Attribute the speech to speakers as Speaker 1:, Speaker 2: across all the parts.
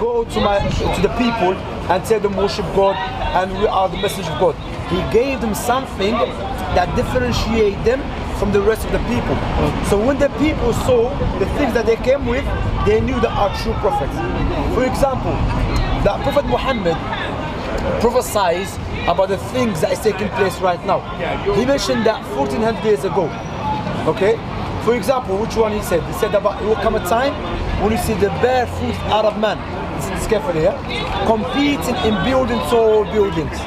Speaker 1: go to the people and tell them worship God and we are the message of God. He gave them something that differentiate them from the rest of the people. So when the people saw the things that they came with, they knew that are true prophets. For example, the Prophet Muhammad prophesied about the things that is taking place right now. He mentioned that 1400 years ago. Okay? For example, which one he said? He said about it will come a time when you see the barefoot Arab man, it's carefully here, competing in building tall buildings.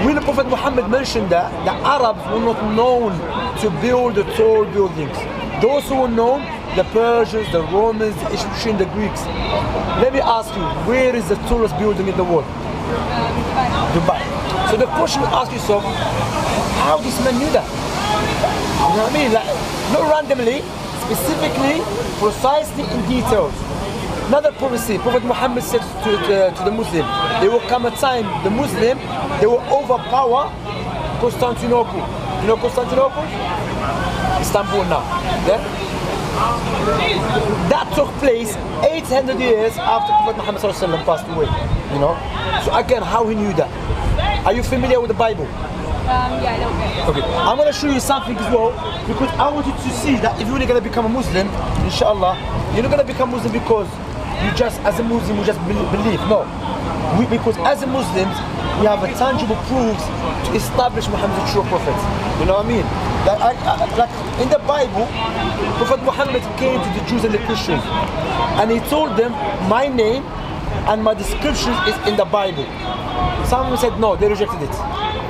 Speaker 1: When the Prophet Muhammad mentioned that, the Arabs were not known to build the tall buildings. Those who were known, the Persians, the Romans, the Egyptians, the Greeks. Let me ask you, where is the tallest building in the world? Dubai. So the question you ask yourself, how this man knew that? You know what I mean? Like, not randomly, specifically, precisely in details. Another prophecy, Prophet Muhammad said to the Muslim, there will come a time, the Muslim, they will overpower Constantinople. You know Constantinople? Istanbul now. Yeah? That took place 800 years after Prophet Muhammad passed away. You know? So again, how he knew that? Are you familiar with the Bible?
Speaker 2: Yeah, a little bit.
Speaker 1: Okay, I'm going to show you something as well, because I want you to see that if you're going to become a Muslim, inshallah, you're not going to become Muslim because you just, as a Muslim, you just believe. No. Because as a Muslims, we have a tangible proofs to establish Muhammad as a true prophet. You know what I mean? Like in the Bible, Prophet Muhammad came to the Jews and the Christians, and he told them, my name and my description is in the Bible. Some said no, they rejected it.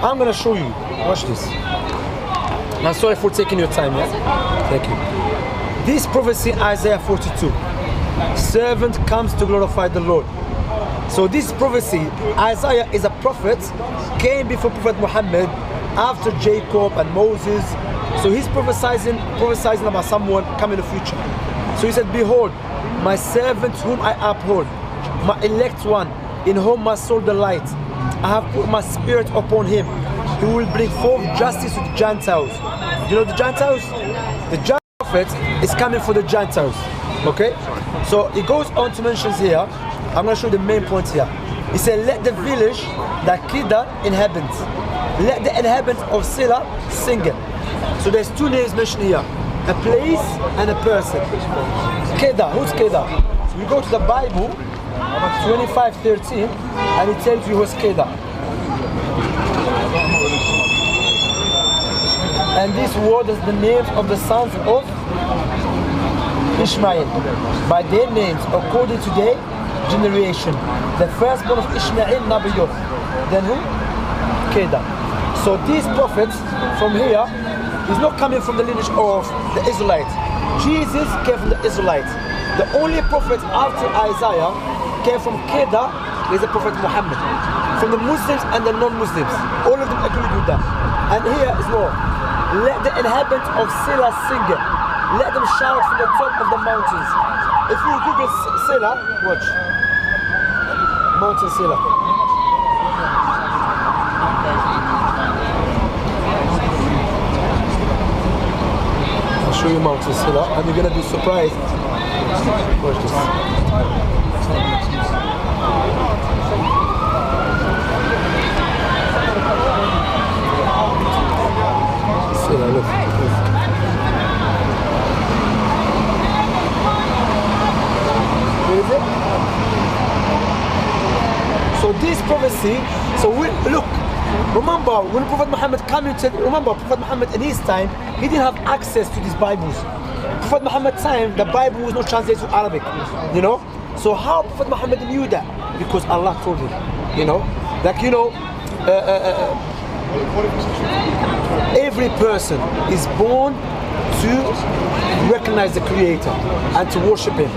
Speaker 1: I'm going to show you. Watch this. I'm sorry for taking your time, yeah? Thank you. This prophecy, Isaiah 42. Servant comes to glorify the Lord. So this prophecy, Isaiah is a prophet, came before Prophet Muhammad, after Jacob and Moses. So he's prophesying about someone coming in the future. So he said, behold, my servant whom I uphold, my elect one, in whom my soul delights. I have put my spirit upon him. He will bring forth justice to the Gentiles. You know the Gentiles? The Gentile prophet is coming for the Gentiles. Okay? So he goes on to mention here, I'm going to show you the main point here. He said, let the village that Kedar inhabits, let the inhabitants of Sila sing it. So there's two names mentioned here, a place and a person. Kedar, who's Kedar? So you go to the Bible, 25:13, and it tells you who's Kedar. And this word is the names of the sons of Ishmael, by their names according to their generation. The firstborn of Ishmael, Nabiyoth. Then who? Kedar. So these prophets from here is not coming from the lineage of the Israelites. Jesus came from the Israelites. The only prophet after Isaiah came from Kedar is the Prophet Muhammad. From the Muslims and the non-Muslims, all of them agreed with that. And here is more. Let the inhabitants of Sila sing it. Let them shout from the top of the mountains. If you Google Sila, watch. Mountain Sila. I'll show you Mountain Sila, and you're gonna be surprised. Watch this. Sila, look. So this prophecy, look, remember when Prophet Muhammad came to, remember Prophet Muhammad in his time, he didn't have access to these Bibles. Prophet Muhammad's time, the Bible was not translated to Arabic, you know? So how Prophet Muhammad knew that? Because Allah told him, you know? Like, you know, every person is born to recognize the Creator and to worship Him.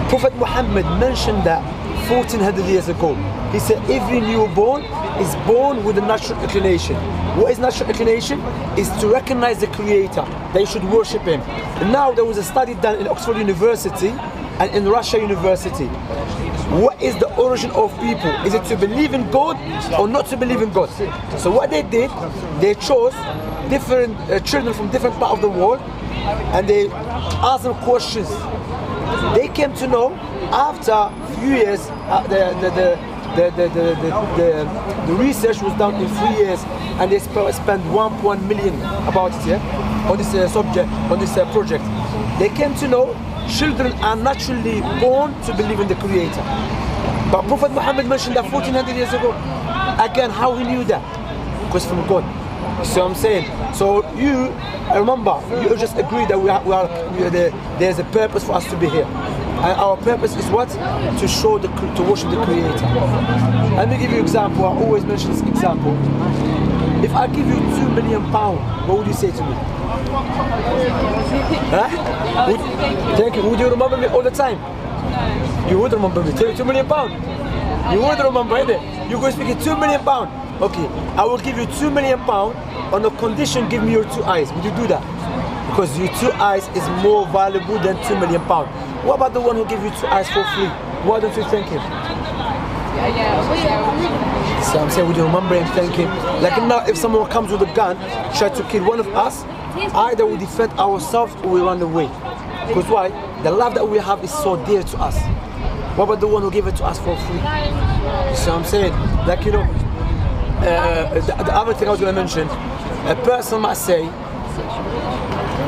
Speaker 1: Prophet Muhammad mentioned that 1400 years ago. He said every newborn is born with a natural inclination. What is natural inclination? Is to recognize the Creator. They should worship Him. And now there was a study done in Oxford University and in Russia University. What is the origin of people? Is it to believe in God or not to believe in God? So what they did, they chose different children from different parts of the world, and they asked them questions. They came to know after few years, the research was done in 3 years, and they spent 1.1 million about it, yeah, on this subject, on this project. They came to know children are naturally born to believe in the Creator. But Prophet Muhammad mentioned that 1400 years ago. Again, how he knew that? Because from God. So I'm saying, so you remember, you just agree that there's a purpose for us to be here, and our purpose is what? To show to worship the Creator. Let me give you an example. I always mention this example. If I give you £2 million, what would you say to me? Huh? Thank you. Would you remember me all the time? No. You would remember me. £2 million. You would remember, innit? You're going to speak £2 million. Okay, I will give you £2 million on the condition give me your 2 eyes. Would you do that? Because your 2 eyes is more valuable than £2 million. What about the one who gave you 2 eyes for free? Why don't you thank him? So I'm saying, would you remember him, thank him? Like now, if someone comes with a gun, try to kill one of us, either we defend ourselves or we run away. Because why? The love that we have is so dear to us. What about the one who gave it to us for free? So I'm saying, like, you know, the other thing I was going to mention, a person might say,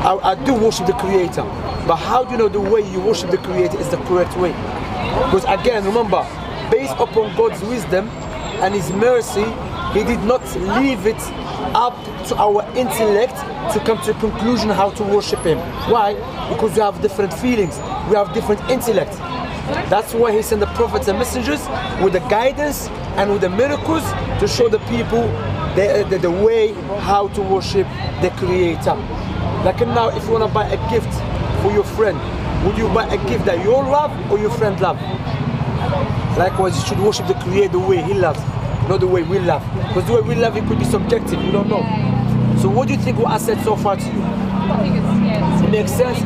Speaker 1: I do worship the Creator, but how do you know the way you worship the Creator is the correct way? Because again, remember, based upon God's wisdom and His mercy, He did not leave it up to our intellect to come to a conclusion how to worship Him. Why? Because we have different feelings, we have different intellect. That's why He sent the prophets and messengers with the guidance and with the miracles to show the people the way how to worship the Creator. Like now, if you want to buy a gift for your friend, would you buy a gift that you love or your friend love? Likewise, you should worship the Creator the way He loves, not the way we love. Because the way we love, it could be subjective, you don't know. So what do you think what I said so far to you?
Speaker 2: I think it
Speaker 1: makes sense?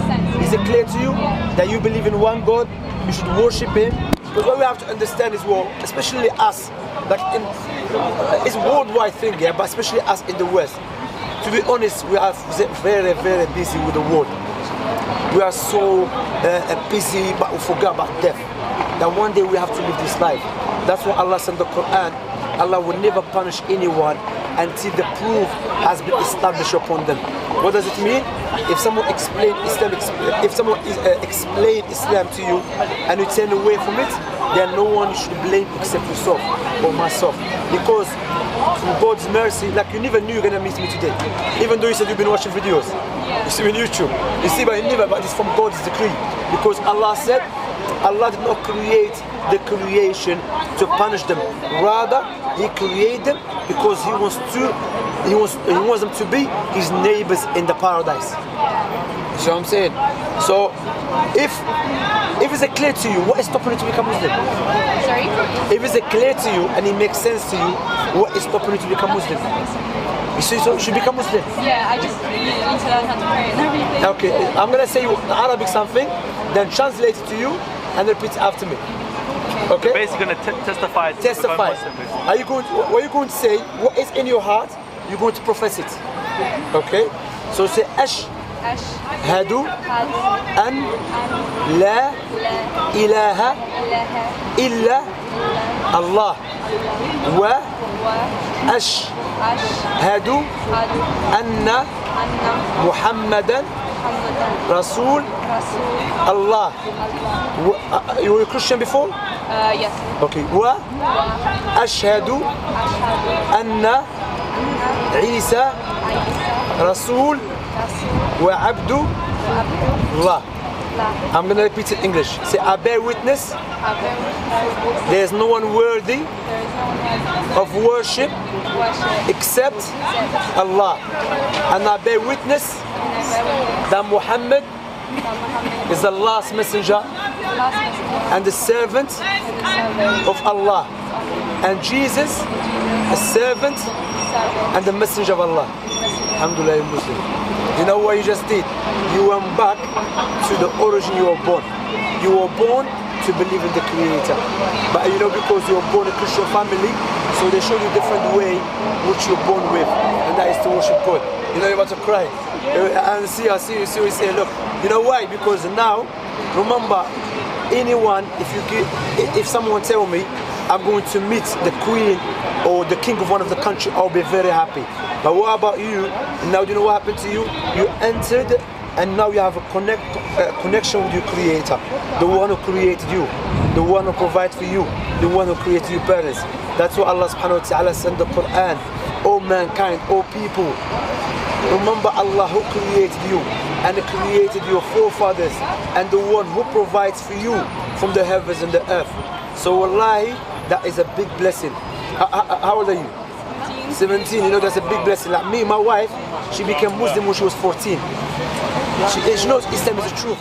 Speaker 1: Is it clear to you that you believe in one God, you should worship Him? Because what we have to understand is, well, especially us, like it's a worldwide thing, yeah, but especially us in the West. To be honest, we are very, very busy with the world. We are so busy, but we forget about death. That one day we have to live this life. That's why Allah said in the Quran, Allah will never punish anyone until the proof has been established upon them. What does it mean? If someone explain Islam to you and you turn away from it, then no one you should blame except yourself or myself. Because through God's mercy, like you never knew you're gonna meet me today. Even though you said you've been watching videos. You see on YouTube. You see, but you never, but it's from God's decree. Because Allah said, Allah did not create the creation to punish them. Rather, He created them because He wants them to be His neighbors in the paradise. You see what I'm saying? So, if it's clear to you, what is stopping you to become Muslim?
Speaker 2: Sorry?
Speaker 1: If it's clear to you and it makes sense to you, what is stopping you to become Muslim? You see, so you should become Muslim.
Speaker 2: Yeah, I just need to learn how to pray and everything.
Speaker 1: Okay, I'm gonna say in Arabic something, then translate it to you and repeat it after me. Okay?
Speaker 3: Basically going to testify.
Speaker 1: Testify. What are you going to say? What is in your heart? You're going to profess it. Okay? So say Ashhadu an la ilaha illa Allah wa ashhadu anna Muhammadan Rasul Allah. You were a Christian before?
Speaker 2: Yes.
Speaker 1: Okay. Wa ashhadu anna Isa Rasul wa abdu Allah. I'm going to repeat it in English. Say, I bear witness there is no one worthy of worship except Allah. And I bear witness that Muhammad is the last messenger and the servant of Allah. And Jesus, a servant and the messenger of Allah. Alhamdulillah, you're Muslim. You know what you just did? You went back to the origin you were born. You were born to believe in the Creator. But you know, because you were born in a Christian family, so they show you a different way which you're born with, and that is to worship God. You know, you're about to cry. And I see you say, look, you know why? Because now, remember, anyone, if someone tell me I'm going to meet the queen or the king of one of the country, I'll be very happy. But what about you? Now you know what happened to you? You entered and now you have a connection with your creator, the one who created you, the one who provides for you, the one who created your parents. That's what Allah subhanahu wa ta'ala said in the Quran. O mankind, O people, remember Allah who created you and created your forefathers and the one who provides for you from the heavens and the earth. So wallahi, that is a big blessing. How old are you? 17. You know, that's a big blessing. Like me, my wife, she became Muslim when she was 14. She knows Islam is the truth.